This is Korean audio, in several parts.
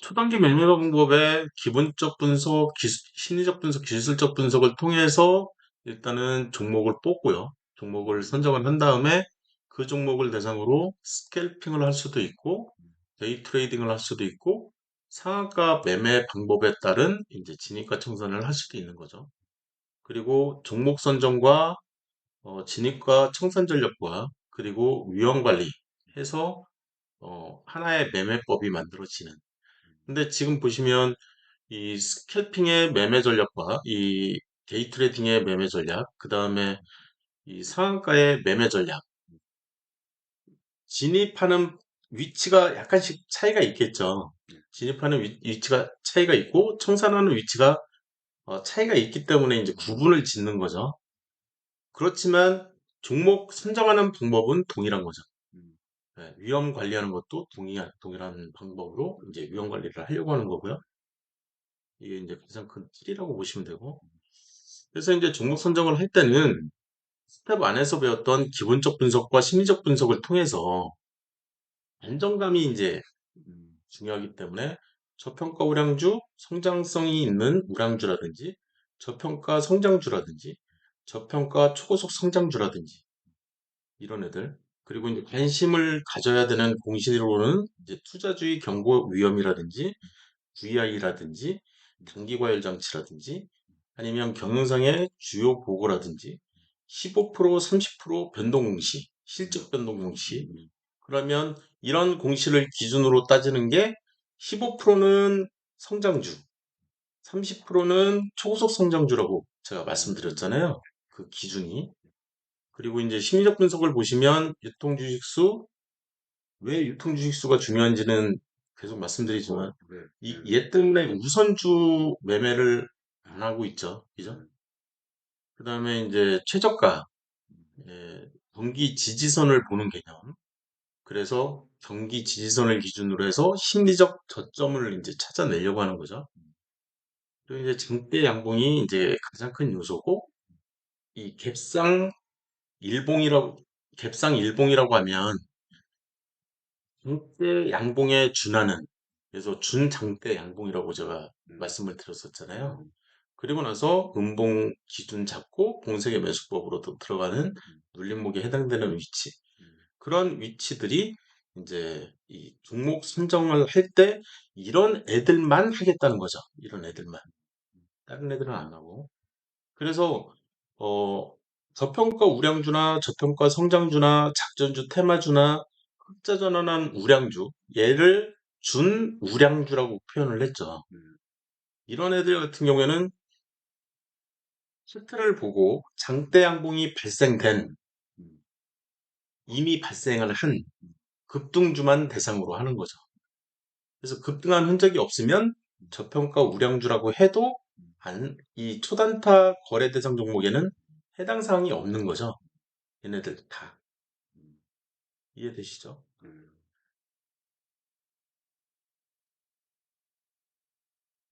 초단기 매매 방법의 기본적 분석, 심리적 분석, 기술적 분석을 통해서 일단은 종목을 뽑고요. 종목을 선정을 한 다음에 그 종목을 대상으로 스캘핑을 할 수도 있고, 데이 트레이딩을 할 수도 있고, 상한가 매매 방법에 따른 이제 진입가 청산을 할 수도 있는 거죠. 그리고 종목 선정과 진입과 청산 전략과 그리고 위험 관리 해서 하나의 매매법이 만들어지는. 근데 지금 보시면 이 스캘핑의 매매 전략과 이 데이 트레이딩의 매매 전략, 그 다음에 이 상한가의 매매 전략, 진입하는 위치가 약간씩 차이가 있겠죠. 진입하는 위치가 차이가 있고 청산하는 위치가 차이가 있기 때문에 이제 구분을 짓는 거죠. 그렇지만 종목 선정하는 방법은 동일한 거죠. 네, 위험 관리하는 것도 동일한 방법으로 이제 위험 관리를 하려고 하는 거고요. 이게 이제 가장 큰 팁이라고 보시면 되고. 그래서 이제 종목 선정을 할 때는 스텝 안에서 배웠던 기본적 분석과 심리적 분석을 통해서 안정감이 이제 중요하기 때문에 저평가 우량주, 성장성이 있는 우량주라든지 저평가 성장주라든지 저평가 초고속 성장주라든지 이런 애들. 그리고 이제 관심을 가져야 되는 공시로는 이제 투자주의 경고 위험이라든지 VI라든지 단기과열 장치라든지 아니면 경영상의 주요 보고라든지 15% 30% 변동 공시, 실적 변동 공시. 그러면 이런 공시를 기준으로 따지는 게 15%는 성장주, 30%는 초고속 성장주라고 제가 말씀드렸잖아요. 그 기준이. 그리고 이제 심리적 분석을 보시면 유통주식수, 왜 유통주식수가 중요한지는 계속 말씀드리지만 얘 때문에 우선주 매매를 안 하고 있죠. 그죠? 그 다음에 이제 최저가, 경기 지지선을 보는 개념. 그래서 경기 지지선을 기준으로 해서 심리적 저점을 이제 찾아내려고 하는 거죠. 그리고 이제 장대 양봉이 이제 가장 큰 요소고, 이 일봉이라고, 갭상 일봉이라고 하면 장대 양봉에 준하는, 그래서 준장대 양봉이라고 제가 말씀을 드렸었잖아요. 그리고 나서 음봉 기준 잡고 공세의 매수법으로 들어가는 눌림목에 해당되는 위치. 그런 위치들이 이제 이 종목 선정을 할 때 이런 애들만 하겠다는 거죠. 이런 애들만. 다른 애들은 안 하고. 그래서 어 저평가 우량주나 저평가 성장주나 작전주 테마주나 흑자 전환한 우량주 얘를 준 우량주라고 표현을 했죠. 이런 애들 같은 경우에는 차트를 보고 장대 양봉이 이미 발생을 한 급등주만 대상으로 하는 거죠. 그래서 급등한 흔적이 없으면 저평가 우량주라고 해도 이 초단타 거래 대상 종목에는 해당 사항이 없는 거죠. 얘네들 다. 이해되시죠?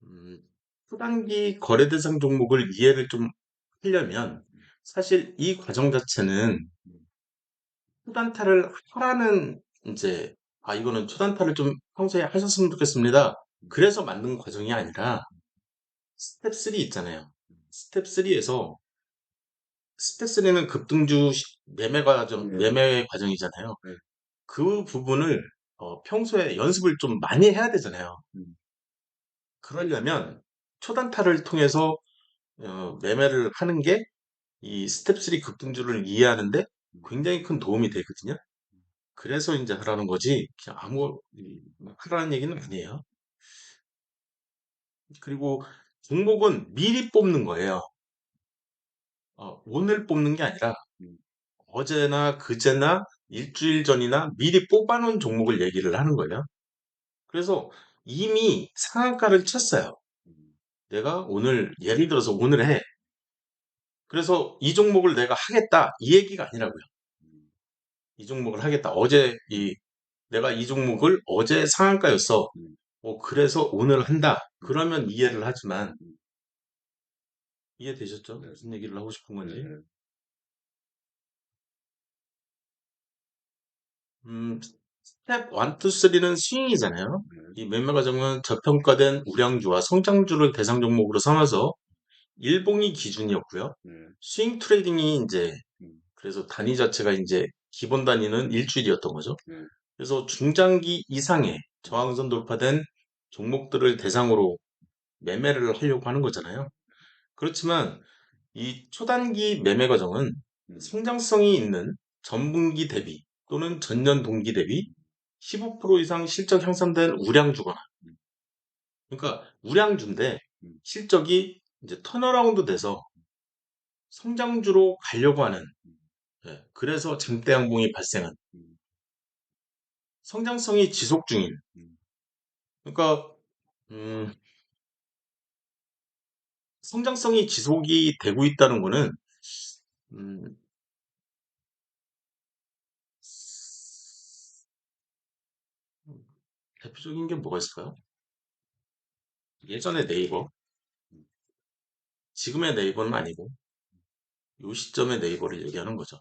음, 초단기 거래 대상 종목을 이해를 좀 하려면 사실 이 과정 자체는 초단타를 하라는 이제 이거는 초단타를 좀 평소에 하셨으면 좋겠습니다. 그래서 만든 과정이 아니라 스텝 3 있잖아요. 스텝 3에서 스텝 3는 급등주 매매 과정이잖아요. 그 부분을 평소에 연습을 좀 많이 해야 되잖아요. 그러려면 초단타를 통해서 매매를 하는 게 이 스텝 3 급등주를 이해하는데 굉장히 큰 도움이 되거든요. 그래서 이제 하라는 거지, 그냥 막 하라는 얘기는 아니에요. 그리고 종목은 미리 뽑는 거예요. 오늘 뽑는 게 아니라 어제나 그제나 일주일 전이나 미리 뽑아놓은 종목을 얘기를 하는 거예요. 그래서 이미 상한가를 쳤어요. 내가 오늘, 예를 들어서 오늘 해. 그래서 이 종목을 내가 하겠다. 이 얘기가 아니라고요. 이 종목을 하겠다. 내가 이 종목을 어제 상한가였어. 그래서 오늘 한다. 그러면 이해를 하지만, 이해되셨죠? 무슨 얘기를 하고 싶은 건지. 음, 스텝 1, 2, 3는 스윙이잖아요. 이 매매 과정은 저평가된 우량주와 성장주를 대상 종목으로 삼아서 일봉이 기준이었고요. 스윙 트레이딩이 이제 그래서 단위 자체가 이제 기본 단위는 일주일이었던 거죠. 그래서 중장기 이상의 저항선 돌파된 종목들을 대상으로 매매를 하려고 하는 거잖아요. 그렇지만 이 초단기 매매 과정은 성장성이 있는 전분기 대비 또는 전년 동기 대비 15% 이상 실적 향상된 우량주거나, 그러니까 우량주인데 실적이 이제 턴어라운드 돼서 성장주로 가려고 하는, 그래서 장대 양봉이 발생한, 성장성이 지속 중인, 그러니까 음, 성장성이 지속이 되고 있다는 거는 음, 대표적인 게 뭐가 있을까요? 예전의 네이버, 지금의 네이버는 아니고 요 시점의 네이버를 얘기하는 거죠.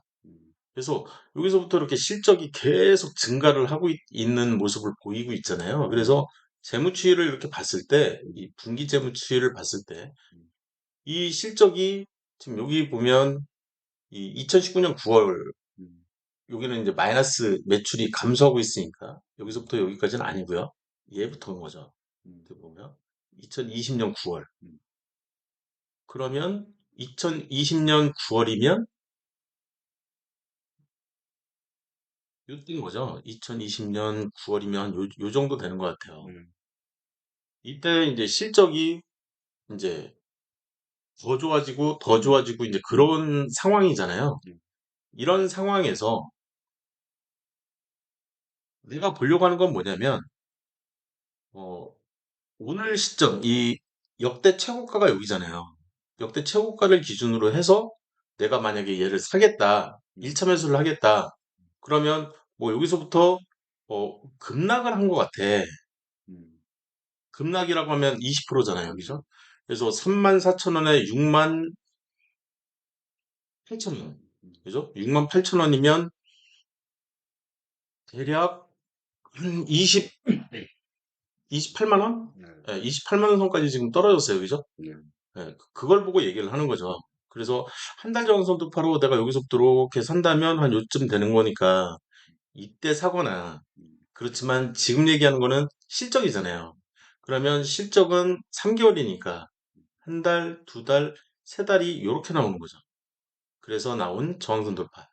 그래서 여기서부터 이렇게 실적이 계속 증가를 하고 있는 모습을 보이고 있잖아요. 그래서 재무추이를 이렇게 봤을 때, 이 분기 재무추이를 봤을 때, 이 실적이 지금 여기 보면 이 2019년 9월, 여기는 이제 마이너스 매출이 감소하고 있으니까 여기서부터 여기까지는 아니고요. 얘부터인 거죠. 이렇게 보면 2020년 9월. 그러면 2020년 9월이면 요때인 거죠. 2020년 9월이면 요 정도 되는 것 같아요. 이때 이제 실적이 이제 더 좋아지고 더 좋아지고 이제 그런 상황이잖아요. 이런 상황에서 내가 보려고 하는 건 뭐냐면, 어, 오늘 시점, 이 역대 최고가가 여기잖아요. 역대 최고가를 기준으로 해서 내가 만약에 얘를 사겠다, 1차 매수를 하겠다, 그러면 뭐 여기서부터 급락을 한 것 같아. 급락이라고 하면 20%잖아요. 그죠? 그래서 34,000원에 6만 8천원. 그죠? 6만 8천원이면 대략 한 28만 원? 28만 원 선까지 지금 떨어졌어요. 그죠? 그걸 보고 얘기를 하는 거죠. 그래서 한 달 정도 돌파로 내가 여기서부터 이렇게 산다면 한 요쯤 되는 거니까 이때 사거나, 그렇지만 지금 얘기하는 거는 실적이잖아요. 그러면 실적은 3개월이니까 한 달, 두 달, 세 달이 이렇게 나오는 거죠. 그래서 나온 저항선 돌파.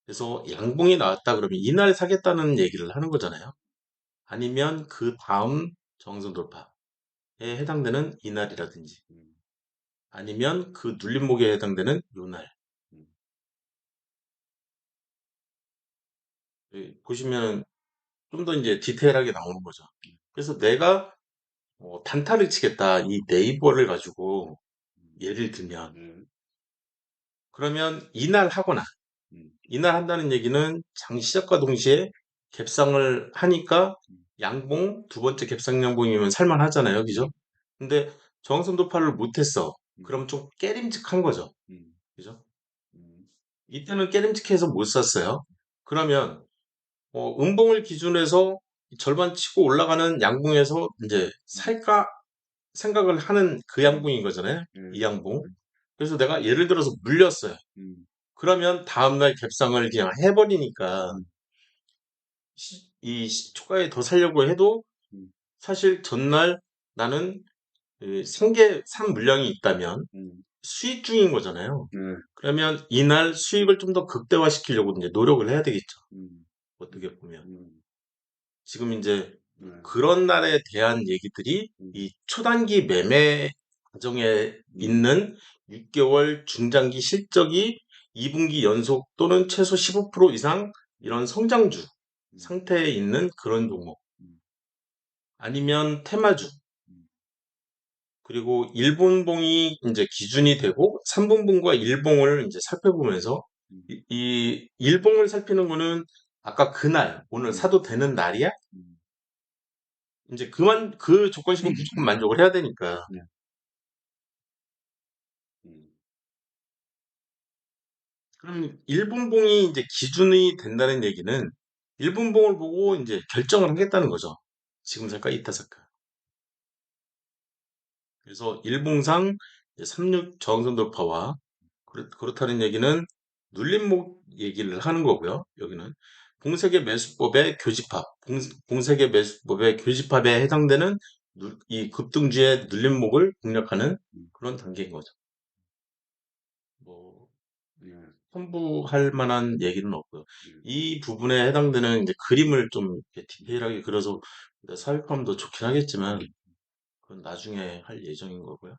그래서 양봉이 나왔다 그러면 이날 사겠다는 얘기를 하는 거잖아요. 아니면 그 다음 저항선 돌파에 해당되는 이날이라든지, 아니면 그 눌림목에 해당되는 요날. 보시면 좀 더 이제 디테일하게 나오는 거죠. 그래서 내가 단타를 치겠다. 이 네이버를 가지고 예를 들면, 그러면 이날 하거나, 이날 한다는 얘기는 장 시작과 동시에 갭상을 하니까 양봉, 두 번째 갭상 양봉이면 살만하잖아요. 그죠? 근데 저항선 돌파를 못했어. 그럼 좀 깨림직한 거죠. 그죠? 이때는 깨림직해서 못 샀어요. 그러면 음봉을 기준으로 해서 절반 치고 올라가는 양봉에서 이제 살까 생각을 하는 그 양봉인 거잖아요. 이 양봉. 그래서 내가 예를 들어서 물렸어요. 그러면 다음날 갭상을 그냥 해버리니까 이 초과에 더 살려고 해도 사실 전날 나는 그 산 물량이 있다면 수익 중인 거잖아요. 그러면 이날 수익을 좀 더 극대화시키려고 이제 노력을 해야 되겠죠. 어떻게 보면. 지금 이제 그런 날에 대한 얘기들이 이 초단기 매매 과정에 있는 6개월 중장기 실적이 2분기 연속 또는 최소 15% 이상 이런 성장주 상태에 있는 그런 종목, 아니면 테마주, 그리고 일본봉이 이제 기준이 되고 3분봉과 일봉을 이제 살펴보면서 이 일봉을 살피는 거는 아까 그날 오늘 사도 되는 날이야? 이제 그 조건식은 무조건 만족을 해야 되니까. 그럼 일본봉이 이제 기준이 된다는 얘기는 1분봉을 보고 이제 결정을 하겠다는 거죠. 지금 살까, 이따 살까. 그래서 일봉상 36 저항선 돌파와 그렇다는 얘기는 눌림목 얘기를 하는 거고요. 여기는 공세계 매수법의 교집합, 공세계 매수법의 교집합에 해당되는 이 급등주의 눌림목을 공략하는 그런 단계인 거죠. 뭐 첨부할 만한 얘기는 없고요. 이 부분에 해당되는 이제 그림을 좀 이렇게 디테일하게 그려서 삽입하면 더 좋긴 하겠지만 그건 나중에 할 예정인 거고요.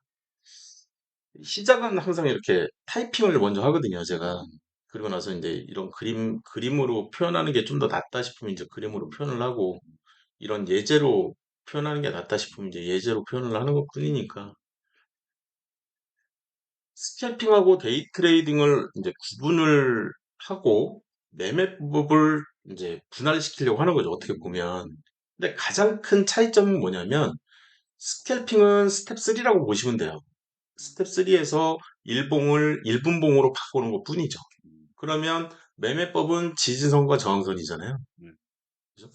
시작은 항상 이렇게 타이핑을 먼저 하거든요, 제가. 그리고 나서 이제 이런 그림으로 표현하는 게 좀 더 낫다 싶으면 이제 그림으로 표현을 하고, 이런 예제로 표현하는 게 낫다 싶으면 이제 예제로 표현을 하는 것 뿐이니까. 스캘핑하고 데이 트레이딩을 이제 구분을 하고, 매매법을 이제 분할시키려고 하는 거죠, 어떻게 보면. 근데 가장 큰 차이점은 뭐냐면, 스캘핑은 스텝 3라고 보시면 돼요. 스텝 3에서 일분봉으로 바꾸는 것 뿐이죠. 그러면 매매법은 지지선과 저항선이잖아요. 그죠?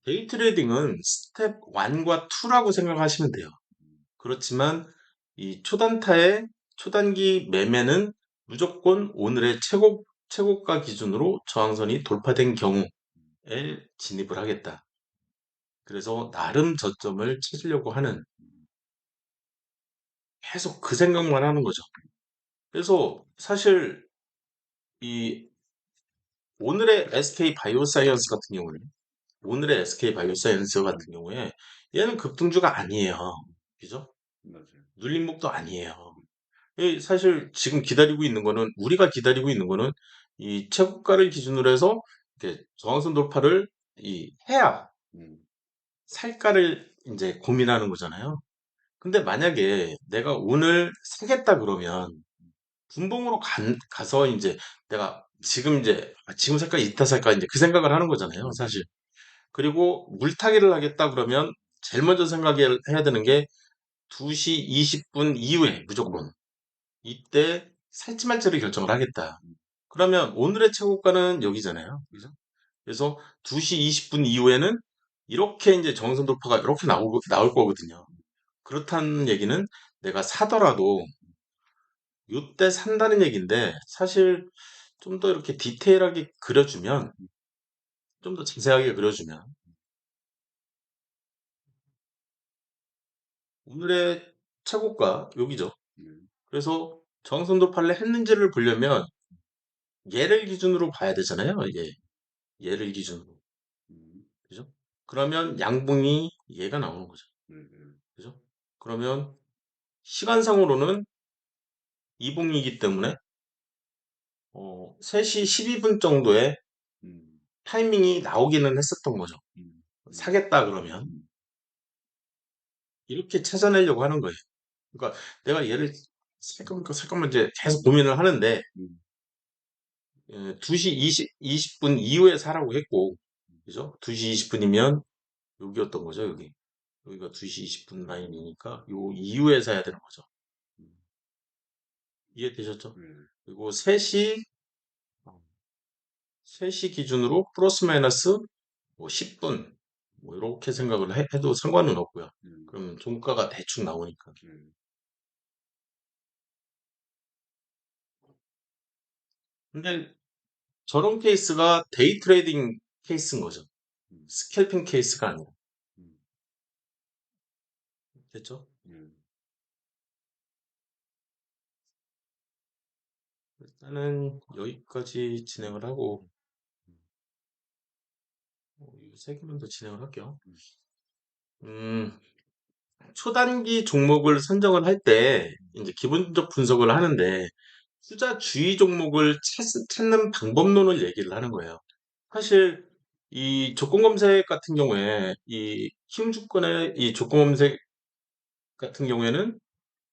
데이 트레이딩은 스텝 1과 2라고 생각하시면 돼요. 그렇지만 이 초단기 매매는 무조건 오늘의 최고가 기준으로 저항선이 돌파된 경우에 진입을 하겠다. 그래서 나름 저점을 찾으려고 하는, 계속 그 생각만 하는 거죠. 그래서 사실 이 오늘의 SK 바이오사이언스 같은 경우는 오늘의 SK 바이오사이언스 같은 경우에 얘는 급등주가 아니에요. 그죠? 눌림목도 아니에요. 사실 지금 기다리고 있는 거는, 우리가 기다리고 있는 거는 이 최고가를 기준으로 해서 이렇게 저항선 돌파를 해야 살까를 이제 고민하는 거잖아요. 근데 만약에 내가 오늘 사겠다 그러면 분봉으로 가서 이제 내가 지금 이제 지금 살까 이따 살까 이제 그 생각을 하는 거잖아요, 사실. 그리고 물타기를 하겠다 그러면 제일 먼저 생각해야 되는 게 2시 20분 이후에 무조건 이때 살지 말지를 결정을 하겠다. 그러면 오늘의 최고가는 여기잖아요. 그죠? 그래서 2시 20분 이후에는 이렇게 이제 정선 돌파가 이렇게 나올 거거든요. 그렇다는 얘기는 내가 사더라도 요때 산다는 얘기인데, 사실 좀 더 이렇게 디테일하게 그려주면, 좀 더 자세하게 그려주면 오늘의 최고가 여기죠. 그래서 저항선 돌파를 했는지를 보려면 얘를 기준으로 봐야 되잖아요. 이게 얘를 기준으로. 그죠? 그러면 양봉이 얘가 나오는 거죠. 그죠? 그러면 시간상으로는 이봉이기 때문에 3시 12분 정도의 타이밍이 나오기는 했었던 거죠. 사겠다 그러면 이렇게 찾아내려고 하는 거예요. 그러니까 내가 얘를 잠깐만 이제 계속 고민을 하는데 2시 20분 이후에 사라고 했고, 그죠? 2시 20분이면 여기였던 거죠, 여기. 여기가 2시 20분 라인이니까 요 이후에 사야 되는 거죠. 이해되셨죠? 그리고 3시 기준으로 플러스 마이너스 뭐 10분 뭐 이렇게 생각을 해도 상관은 없고요. 그럼 종가가 대충 나오니까. 근데 저런 케이스가 데이 트레이딩 케이스인 거죠. 스캘핑 케이스가 아니라. 됐죠? 일단은 여기까지 진행을 하고, 이세 개만 더 진행을 할게요. 음, 초단기 종목을 선정을 할 때, 이제 기본적 분석을 하는데, 투자 주의 종목을 찾는 방법론을 얘기를 하는 거예요. 사실, 이 조건 검색 같은 경우에, 이 키움증권의 이 조건 검색 같은 경우에는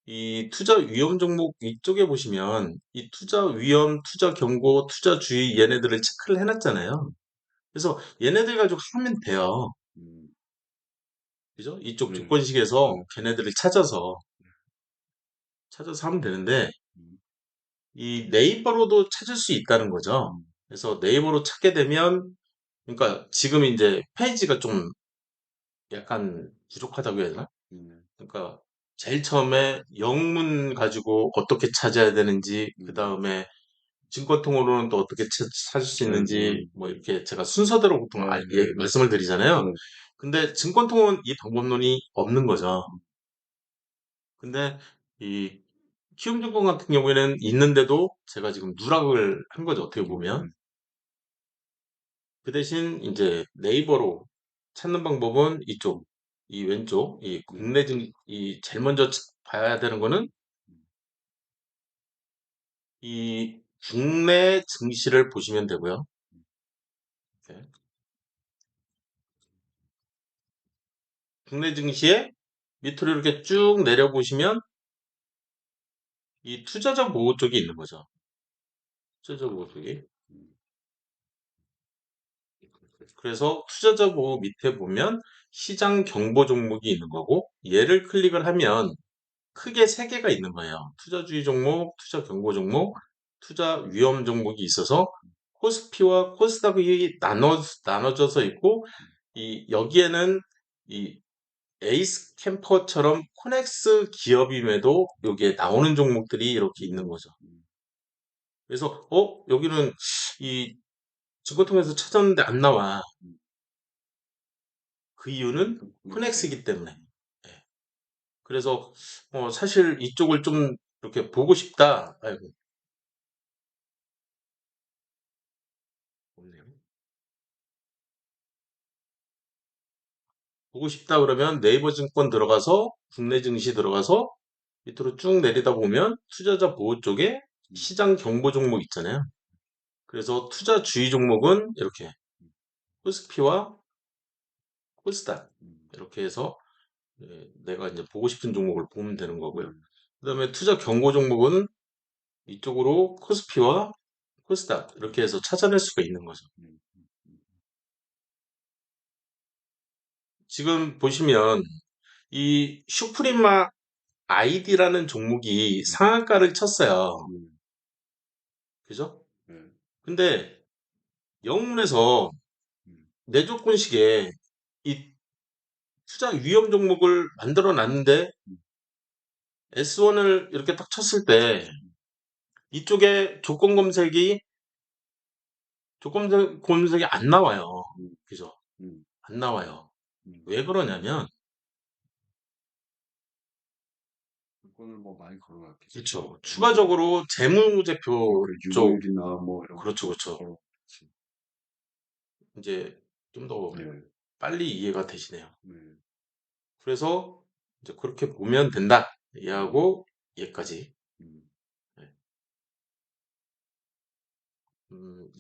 이 투자 위험 종목 위쪽에 보시면 이 투자 위험, 투자 경고, 투자 주의 얘네들을 체크를 해놨잖아요. 그래서 얘네들 가지고 하면 돼요. 그죠? 이쪽 조건식에서 걔네들을 찾아서 하면 되는데 이 네이버로도 찾을 수 있다는 거죠. 그래서 네이버로 찾게 되면 그러니까 지금 이제 페이지가 좀 약간 부족하다고 해야 되나? 그러니까 제일 처음에 영문 가지고 어떻게 찾아야 되는지, 그 다음에 증권통으로는 또 어떻게 찾을 수 있는지, 뭐 이렇게 제가 순서대로 보통 말씀을 드리잖아요. 근데 증권통은 이 방법론이 없는 거죠. 근데 이 키움증권 같은 경우에는 있는데도 제가 지금 누락을 한 거죠. 어떻게 보면. 그 대신 이제 네이버로 찾는 방법은 이쪽, 이 왼쪽, 이 국내 이 제일 먼저 봐야 되는 거는 이 국내 증시를 보시면 되고요. 네. 국내 증시에 밑으로 이렇게 쭉 내려보시면 이 투자자 보호 쪽이 있는 거죠. 투자자 보호 쪽이. 그래서 투자자 보호 밑에 보면 시장 경보 종목이 있는 거고, 얘를 클릭을 하면 크게 세 개가 있는 거예요. 투자주의 종목, 투자 경고 종목, 투자 위험 종목이 있어서 코스피와 코스닥이 나눠져서 있고, 이 여기에는 이 에이스 캠퍼처럼 코넥스 기업임에도 여기에 나오는 종목들이 이렇게 있는 거죠. 그래서 여기는 이 증거통에서 찾았는데 안 나와. 그 이유는 코넥스이기 때문에. 예. 그래서 사실 이쪽을 좀 이렇게 보고 싶다. 아이고, 없네요. 보고 싶다 그러면 네이버 증권 들어가서 국내 증시 들어가서 밑으로 쭉 내리다 보면 투자자 보호 쪽에 시장 경보 종목 있잖아요. 그래서 투자 주의 종목은 이렇게 코스피와 코스닥 이렇게 해서 내가 이제 보고 싶은 종목을 보면 되는 거고요. 그다음에 투자 경고 종목은 이쪽으로 코스피와 코스닥 이렇게 해서 찾아낼 수가 있는 거죠. 지금 보시면 이 슈프리마 아이디라는 종목이 상한가를 쳤어요. 그죠? 근데 영문에서 내조건식에 이 투자 위험 종목을 만들어 놨는데 S1을 이렇게 딱 쳤을 때 이쪽에 조건 검색이 안 나와요. 그죠? 안 나와요. 왜 그러냐면, 그렇죠. 추가적으로 재무제표 쪽, 그렇죠, 그렇죠. 이제 좀 더 빨리 이해가 되시네요. 그래서 이제 그렇게 보면 된다. 이해하고 얘까지. 네.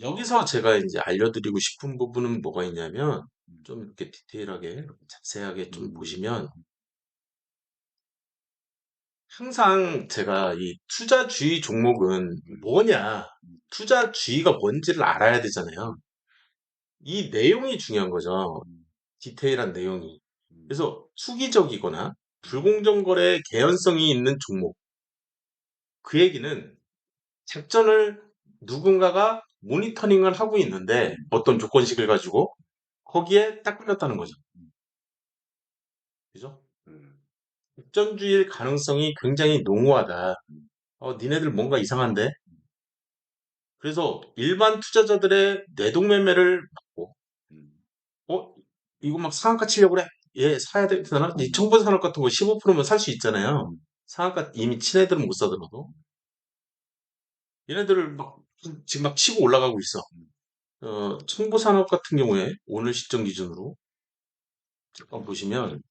여기서 제가 이제 알려드리고 싶은 부분은 뭐가 있냐면, 좀 이렇게 디테일하게, 자세하게 좀 보시면, 항상 제가 이 투자주의 종목은 뭐냐, 투자주의가 뭔지를 알아야 되잖아요. 이 내용이 중요한 거죠. 디테일한 내용이. 그래서 투기적이거나 불공정 거래 개연성이 있는 종목. 그 얘기는 작전을 누군가가 모니터링을 하고 있는데 어떤 조건식을 가지고 거기에 딱 걸렸다는 거죠. 그죠? 작전주의일 가능성이 굉장히 농후하다. 니네들 뭔가 이상한데? 그래서 일반 투자자들의 뇌동매매를 막고, 어, 이거 막 상한가 치려고 그래. 얘 사야 되나? 이 청부산업 같은 거 15%면 살 수 있잖아요. 상한가 이미 친 애들은 못 사더라도. 얘네들을 막 지금 막 치고 올라가고 있어. 청부산업 같은 경우에 오늘 시점 기준으로 잠깐 보시면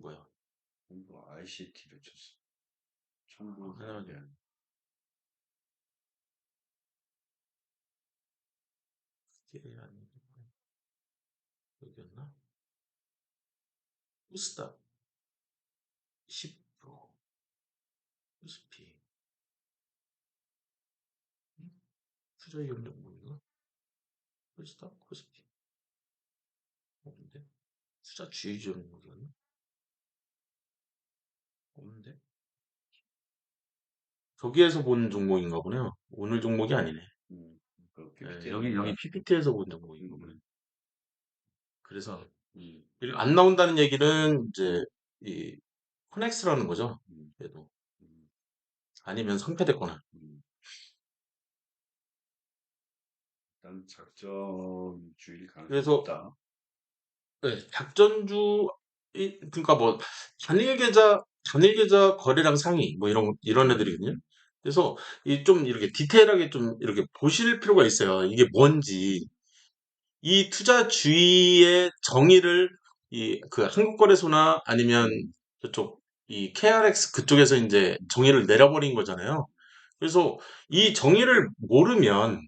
뭐야? 하나, 이게 아니 여기였나? 코스닥 10%, 코스피 투자 위험 종목인가? 코스닥, 코스피 없는데? 투자 주의 종목이었나? 없는데? 저기에서 본 종목인가 보네요. 오늘 종목이 아니네. 그 여기 PPT에서 PPT에서 본 종목인 거예요. 음, 그래서 음, 안 나온다는 얘기는 이제 이 코넥스라는 거죠. 음, 얘도 음, 아니면 성패됐거나. 음. 일단 작전주의 가능성이 그래서 높다. 작전주 그러니까 뭐 단일 계좌 거래량 상위 뭐 이런 애들이거든요. 음, 그래서 이 좀 이렇게 디테일하게 좀 이렇게 보실 필요가 있어요. 이게 뭔지. 이 투자주의의 정의를 이 그 한국거래소나 아니면 음, 저쪽 이 KRX 그쪽에서 이제 정의를 내려버린 거잖아요. 그래서 이 정의를 모르면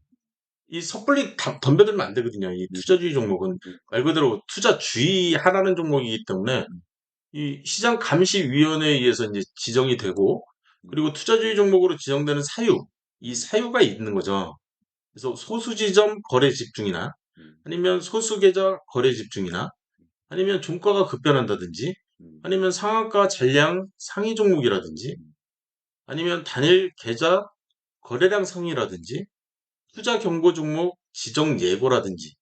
이 섣불리 덤벼들면 안 되거든요. 이 음, 투자주의 종목은 음, 말 그대로 투자주의하라는 종목이기 때문에 음, 이 시장감시위원회에 의해서 이제 지정이 되고 음, 그리고 투자주의 종목으로 지정되는 사유, 이 음, 사유가 있는 거죠. 그래서 소수지점 거래 집중이나 음, 아니면 소수계좌 거래 집중이나 아니면 종가가 급변한다든지 음, 아니면 상한가 잔량 상위 종목이라든지 음, 아니면 단일 계좌 거래량 상위라든지 투자 경고 종목 지정 예고라든지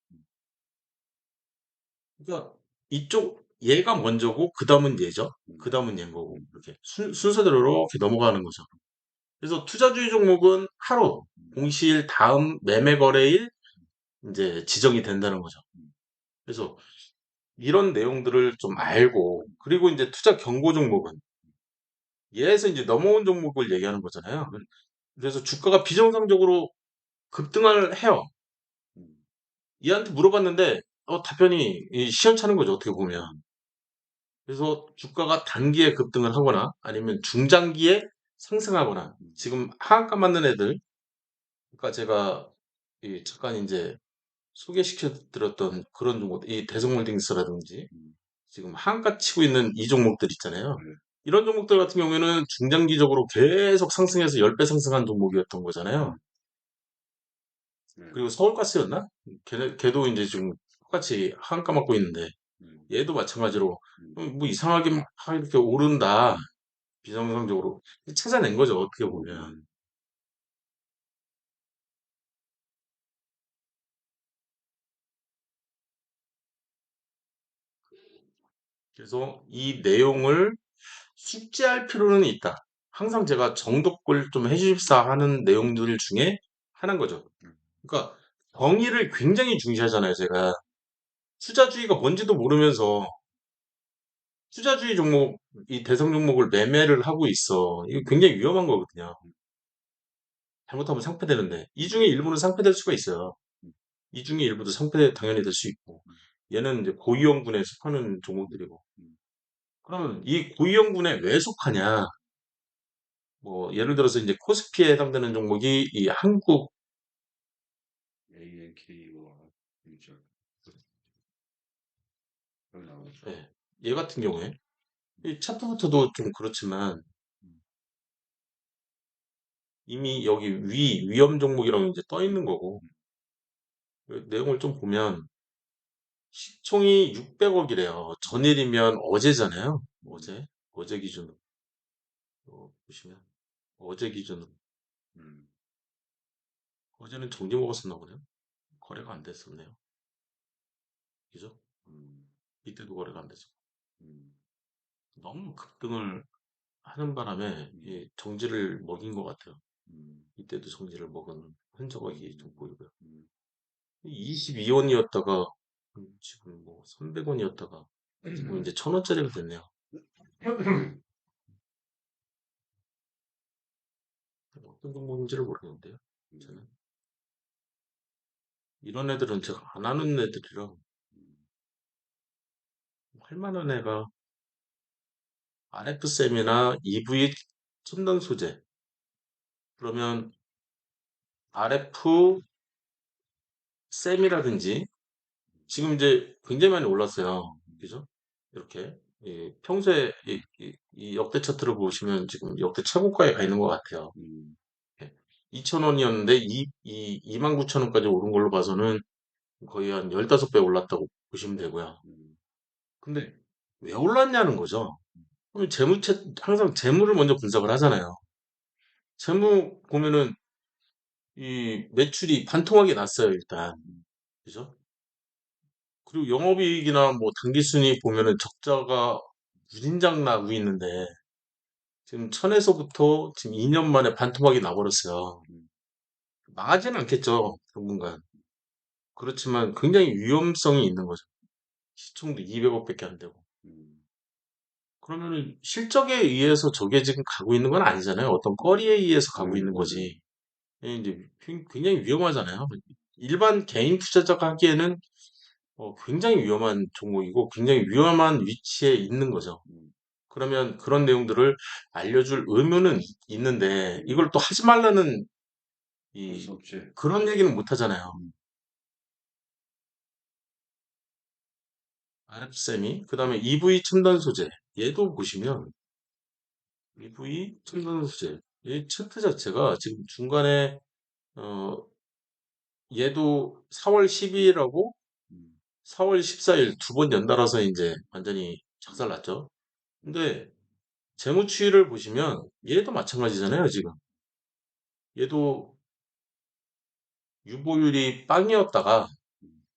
그러니까 이쪽 얘가 먼저고 그 다음은 얘죠. 그 음, 다음은 얘인 거고 음, 이렇게 순서대로 이렇게 넘어가는 거죠. 그래서 투자주의 종목은 하루 음, 공시일 다음 매매 거래일 이제 지정이 된다는 거죠. 음, 그래서 이런 내용들을 좀 알고 그리고 이제 투자 경고 종목은 얘에서 이제 넘어온 종목을 얘기하는 거잖아요. 음, 그래서 주가가 비정상적으로 급등을 해요. 음, 얘한테 물어봤는데 답변이 시원찮은 거죠. 어떻게 보면. 그래서 주가가 단기에 급등을 하거나 아니면 중장기에 상승하거나 음, 지금 하한가 맞는 애들 그러니까 제가 잠깐 이제 소개시켜 드렸던 그런 종목 이 대성홀딩스라든지 음, 지금 하한가 치고 있는 이 종목들 있잖아요. 네, 이런 종목들 같은 경우에는 중장기적으로 계속 상승해서 10배 상승한 종목이었던 거잖아요. 음, 네, 그리고 서울가스였나? 걔도 이제 지금 똑같이 하한가 맞고 있는데 음, 얘도 마찬가지로 음, 뭐 이상하게 막 이렇게 오른다. 비정상적으로 찾아낸 거죠. 어떻게 보면. 음, 그래서 이 내용을 숙지할 필요는 있다. 항상 제가 정독을 좀 해주십사 하는 내용들 중에 하나인 거죠. 음, 그러니까 정의를 굉장히 중시하잖아요. 제가 투자주의가 뭔지도 모르면서 투자주의 종목, 이 대상 종목을 매매를 하고 있어. 이거 음, 굉장히 위험한 거거든요. 음, 잘못하면 상패되는데 이 음, 중에 일부는 상패될 수가 있어요. 음, 이 중에 일부도 상패 당연히 될 수 있고 음, 얘는 이제 고위험군에 속하는 종목들이고 음. 그러면 이 고위험군에 왜 속하냐? 뭐 예를 들어서 이제 코스피에 해당되는 종목이 이 한국 ANK와 유저 여기 나오죠. 예, 얘 같은 경우에 이 차트부터도 좀 그렇지만 음, 이미 여기 위험 종목이라고 이제 떠 음, 있는 거고 음, 그 내용을 좀 보면 시총이 600억이래요. 전일이면 어제잖아요. 음, 어제 기준으로 보시면 어제 기준으로 음, 어제는 정지 먹었었나 보네요. 거래가 안 됐었네요. 그죠? 음, 이때도 거래가 안 됐어. 음, 너무 급등을 하는 바람에 음, 이 정지를 먹인 것 같아요. 음, 이때도 정지를 먹은 흔적이 좀 음, 보이고요. 음, 22원이었다가 지금 뭐 300원이었다가 지금 이제 1000원짜리가 됐네요. 어떤 종목인지를 모르겠는데요. 음, 저는 이런 애들은 제가 안 하는 애들이라 음, 할 만한 애가 RF쌤이나 EV 첨단 소재 그러면 RF쌤이라든지 지금 이제 굉장히 많이 올랐어요. 그죠? 이렇게 평소에 이 역대 차트를 보시면 지금 역대 최고가에 가 있는 것 같아요. 음, 2,000원이었는데 29,000원까지 오른 걸로 봐서는 거의 한 15배 올랐다고 보시면 되고요. 음, 근데 왜 올랐냐는 거죠. 그럼 항상 재물을 먼저 분석을 하잖아요. 재무 보면은 이 매출이 반토막이 났어요, 일단. 그죠? 그리고 영업이익이나 뭐 당기순이익 보면은 적자가 무진장 나고 있는데 지금 천에서부터 지금 2년 만에 반토막이 나버렸어요. 망하지는 않겠죠, 당분간. 그렇지만 굉장히 위험성이 있는 거죠. 시총도 200억밖에 안 되고. 그러면은 실적에 의해서 저게 지금 가고 있는 건 아니잖아요. 어떤 거리에 의해서 가고 있는 거지. 이게 이제 굉장히 위험하잖아요. 일반 개인 투자자가 하기에는 굉장히 위험한 종목이고 굉장히 위험한 위치에 있는 거죠. 그러면 그런 내용들을 알려줄 의무는 있는데 이걸 또 하지 말라는 그럴 이 수 없지. 그런 얘기는 못 하잖아요. RF세미, 그다음에 EV 첨단 소재. 얘도 보시면 EV 첨단 소재. 이 차트 자체가 지금 중간에 어 얘도 4월 12일하고 4월 14일 두 번 연달아서 이제 완전히 작살났죠. 근데 재무추이를 보시면 얘도 마찬가지잖아요, 지금. 얘도 유보율이 빵이었다가,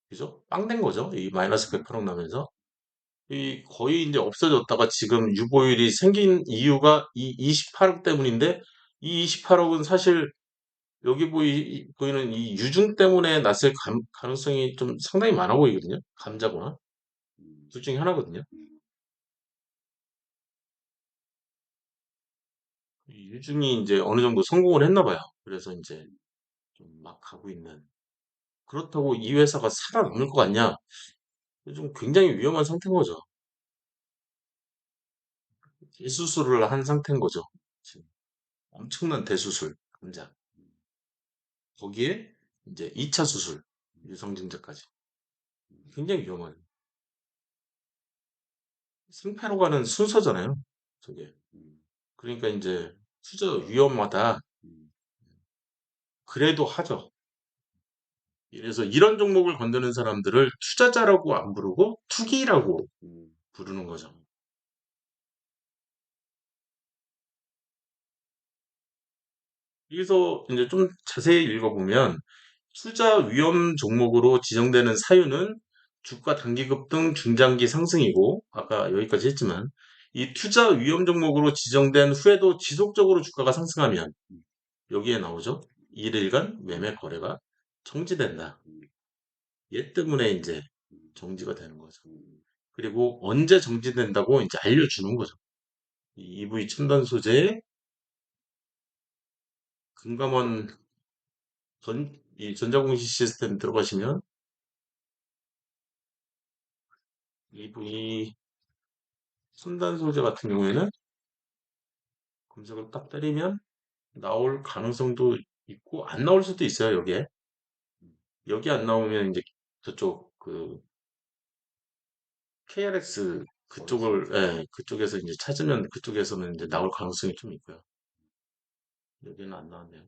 그죠? 빵 된 거죠. 이 마이너스 108억 나면서. 이 거의 이제 없어졌다가 지금 유보율이 생긴 이유가 이 28억 때문인데, 이 28억은 사실 여기 보이는 이 유중 때문에 났을 가능성이 좀 상당히 많아 보이거든요. 감자거나. 둘 중에 하나거든요. 이 유중이 이제 어느 정도 성공을 했나 봐요. 그래서 이제 좀 막 가고 있는. 그렇다고 이 회사가 살아남을 것 같냐? 좀 굉장히 위험한 상태인 거죠. 대수술을 한 상태인 거죠. 지금 엄청난 대수술, 감자. 거기에 이제 2차 수술, 유성증자까지. 굉장히 위험한. 승패로 가는 순서잖아요. 저게. 그러니까 이제 투자 위험하다. 그래도 하죠. 그래서 이런 종목을 건드는 사람들을 투자자라고 안 부르고 투기라고 부르는 거죠. 여기서 이제 좀 자세히 읽어보면 투자 위험 종목으로 지정되는 사유는 주가 단기급 등 중장기 상승이고, 아까 여기까지 했지만, 이 투자 위험 종목으로 지정된 후에도 지속적으로 주가가 상승하면, 여기에 나오죠. 일일간 매매 거래가 정지된다. 얘 때문에 이제 정지가 되는 거죠. 그리고 언제 정지된다고 이제 알려주는 거죠. 이 EV 첨단 소재의 금감원 이 전자공시 시스템 들어가시면 EV 첨단 소재 같은 경우에는 검색을 딱 때리면 나올 가능성도 있고 안 나올 수도 있어요, 여기에. 여기 안 나오면 이제 저쪽 그 KRX 그쪽을 그쪽에서 이제 찾으면 그쪽에서는 이제 나올 가능성이 좀 있고요. 여기는 안 나왔네요.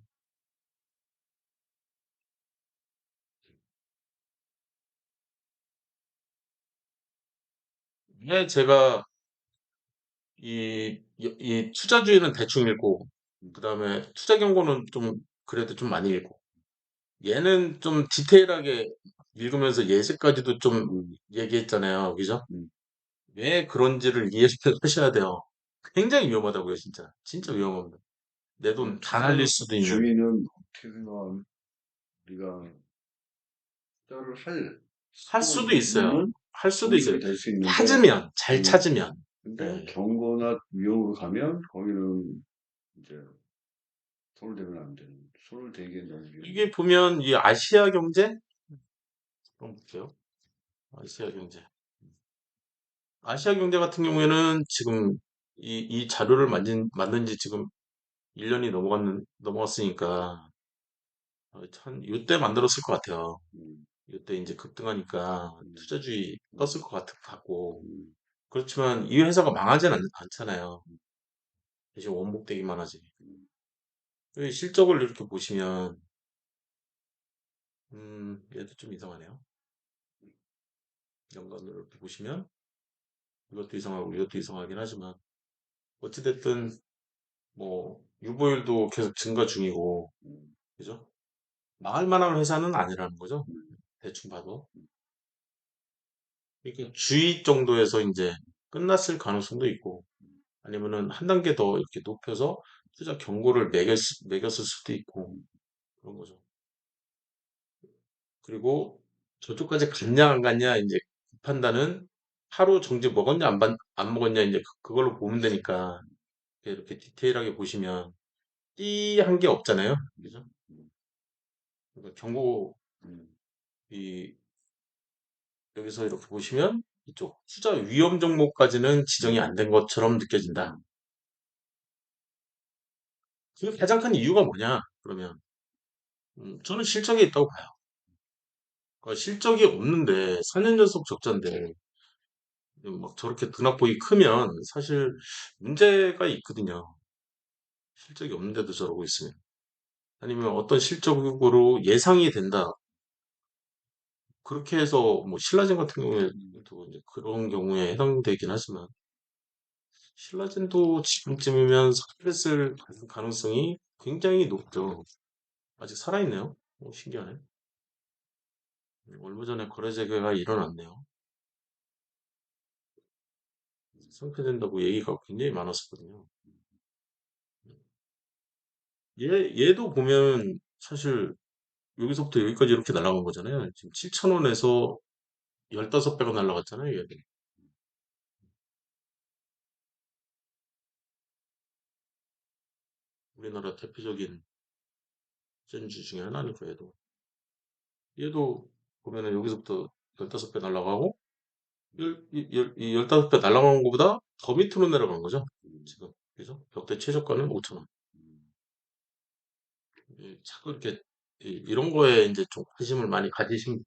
왜 제가 이 투자주의는 대충 읽고 그다음에 투자 경고는 좀 그래도 좀 많이 읽고 얘는 좀 디테일하게 읽으면서 예시까지도 좀 얘기했잖아요. 그죠? 왜 그런지를 이해를 하셔야 돼요. 굉장히 위험하다고요, 진짜. 진짜 위험합니다. 내 돈 다 날릴 수도 있는. 주의는 어떻게 생각하면 우리가 투자를 할 수도 있어요. 수는 할 수도 있어요. 돈이 될수 있는데, 찾으면, 잘 찾으면. 근데 예. 경고나 위험으로 가면 거기는 이제 손을 대면 안 되는, 손을 대게 너무 위험해. 이게 보면 이 아시아 경제? 한번 볼게요. 아시아 경제. 아시아 경제 같은 경우에는 지금 이 자료를 만든 지 지금 1년이 넘어갔으니까 참 이때 만들었을 것 같아요. 이때 이제 급등하니까 투자주의 떴을 것 같고 그렇지만 이 회사가 망하진 않잖아요. 대신 원복되기만 하지. 이 실적을 이렇게 보시면 얘도 좀 이상하네요. 연관으로 이렇게 보시면 이것도 이상하고 이것도 이상하긴 하지만 어찌됐든 뭐 유보율도 계속 증가 중이고 그죠? 망할 만한 회사는 아니라는 거죠. 음, 대충 봐도. 이렇게 주의 정도에서 이제 끝났을 가능성도 있고, 아니면은 한 단계 더 이렇게 높여서 투자 경고를 매겼을 수도 있고, 그런 거죠. 그리고 저쪽까지 갔냐 안 갔냐 이제 그 판단은 하루 정지 먹었냐 안 먹었냐 이제 그걸로 보면 되니까 이렇게 디테일하게 보시면 띠 한 게 없잖아요. 그죠? 음, 그러니까 경고 음, 이 여기서 이렇게 보시면 이쪽 투자 위험 종목까지는 지정이 안 된 것처럼 느껴진다. 음, 그 가장 큰 이유가 뭐냐? 그러면 저는 실적에 있다고 봐요. 그러니까 실적이 없는데 4년 연속 적자인데 막 저렇게 등락폭이 크면 사실 문제가 있거든요. 실적이 없는데도 저러고 있으면. 아니면 어떤 실적으로 예상이 된다. 그렇게 해서 뭐 신라젠 같은 경우에도 이제 그런 경우에 해당되긴 하지만 신라젠도 지금쯤이면 사겠을 가능성이 굉장히 높죠. 아직 살아있네요. 신기하네. 얼마 전에 거래 재개가 일어났네요. 상폐된다고 얘기가 굉장히 많았었거든요. 얘도 보면 사실 여기서부터 여기까지 이렇게 날아간 거잖아요. 지금 7,000원에서 15배가 날아갔잖아요, 얘도. 우리나라 대표적인 전주 중에 하나니까 얘도 보면은 여기서부터 15배 날아가고 이 15배 날아간 것보다 더 밑으로 내려간 거죠. 지금. 그죠? 역대 최저가는 5,000원. 자꾸 이렇게 이런 거에 이제 좀 관심을 많이 가지시면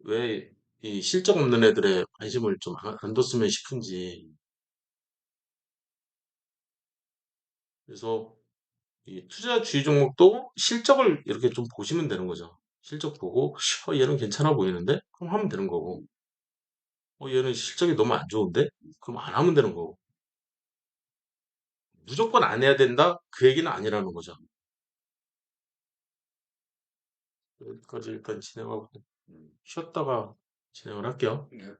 왜 이 실적 없는 애들의 관심을 좀 안 뒀으면 싶은지. 그래서 이 투자 주의 종목도 실적을 이렇게 좀 보시면 되는 거죠. 실적 보고 얘는 괜찮아 보이는데? 그럼 하면 되는 거고 얘는 실적이 너무 안 좋은데? 그럼 안 하면 되는 거고 무조건 안 해야 된다? 그 얘기는 아니라는 거죠. 여기까지 일단 진행하고 음. 쉬었다가 진행을 할게요. 네.